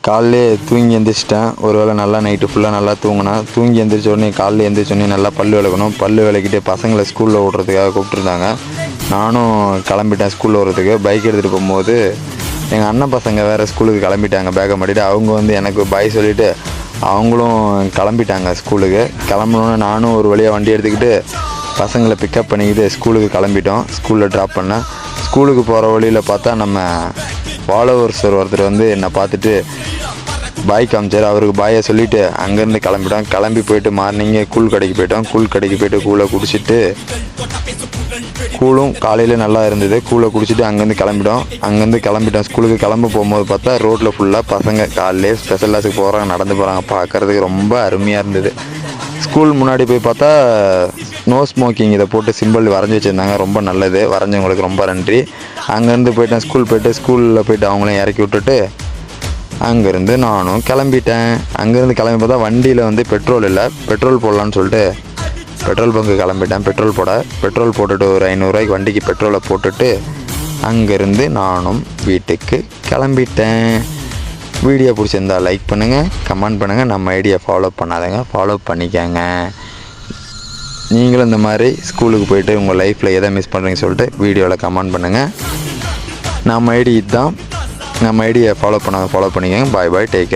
காலையிலே தூங்கி எந்திரிச்சிட்டேன். ஒரு வேளை நல்லா நைட்டு ஃபுல்லாக நல்லா தூங்கினேன். தூங்கி எந்திரிச்ச உடனே காலையில் எந்திரிச்ச உடனே நல்லா பல் விளக்கணும். பல் விளக்கிட்டு பசங்களை ஸ்கூலில் விட்றதுக்காக கூப்பிட்ருந்தாங்க. நானும் கிளம்பிட்டேன் ஸ்கூலில் விட்றதுக்கு. பைக் எடுத்துகிட்டு போகும்போது எங்கள் அண்ணன் பசங்க வேறு ஸ்கூலுக்கு கிளம்பிட்டாங்க. பேக்கை மாட்டிட்டு அவங்க வந்து எனக்கு பாய் சொல்லிவிட்டு அவங்களும் கிளம்பிட்டாங்க ஸ்கூலுக்கு. கிளம்புனோன்னே நானும் ஒரு வழியாக வண்டி எடுத்துக்கிட்டு பசங்களை பிக்கப் பண்ணிக்கிட்டு ஸ்கூலுக்கு கிளம்பிட்டோம். ஸ்கூலில் ட்ராப் பண்ணேன். ஸ்கூலுக்கு போகிற வழியில் பார்த்தா நம்ம ஃபாலோவர்ஸ் ஒருத்தர் வந்து என்னை பார்த்துட்டு பாய் காமிச்சார். அவருக்கு பாயை சொல்லிவிட்டு அங்கேருந்து கிளம்பிட்டோம். கிளம்பி போயிட்டு மார்னிங்கே கூழ் கடைக்கு போயிட்டோம். கூழ் கடைக்கு போய்ட்டு கூழை குடிச்சிட்டு கூழும் காலையில் நல்லா இருந்தது. கூழை குடிச்சிட்டு அங்கேருந்து கிளம்பிட்டோம். ஸ்கூலுக்கு கிளம்ப போகும்போது பார்த்தா ரோட்டில் ஃபுல்லாக பசங்க காலையிலே ஸ்பெஷல் கிளாஸுக்கு போகிறாங்க, நடந்து போகிறாங்க. பார்க்குறதுக்கு ரொம்ப அருமையாக இருந்தது. ஸ்கூல் முன்னாடி போய் பார்த்தா நோ ஸ்மோக்கிங் இதை போட்டு சிம்பிள் வரைஞ்சி வச்சுருந்தாங்க. ரொம்ப நல்லது, வரைஞ்சவங்களுக்கு ரொம்ப நன்றி. அங்கேருந்து போயிட்டேன். ஸ்கூலில் போய்ட்டு அவங்களையும் இறக்கி விட்டுட்டு அங்கேருந்து நானும் கிளம்பிட்டேன். அங்கேருந்து கிளம்பி பார்த்தா வண்டியில் வந்து பெட்ரோல் இல்லை. பெட்ரோல் போடலான்னு சொல்லிட்டு பெட்ரோல் பங்கு கிளம்பிட்டேன். பெட்ரோல் போட்டுட்டு ஒரு 500 ரூபாய்க்கு வண்டிக்கு பெட்ரோலை போட்டுட்டு அங்கேருந்து நானும் வீட்டுக்கு கிளம்பிட்டேன். வீடியோ பிடிச்சிருந்தா லைக் பண்ணுங்கள், கமெண்ட் பண்ணுங்கள். நம்ம ஐடியா ஃபாலோ பண்ணாதங்க, ஃபாலோ பண்ணிக்கங்க. நீங்களும் இந்த மாதிரி ஸ்கூலுக்கு போயிட்டு உங்கள் லைஃப்பில் எதை மிஸ் பண்ணுறீங்கன்னு சொல்லிட்டு வீடியோவில் கமெண்ட் பண்ணுங்கள். நம்ம ஐடி இதுதான். நம்ம ஐடியை ஃபாலோ பண்ணிக்கங்க. பாய் பாய், டேக் கேர்.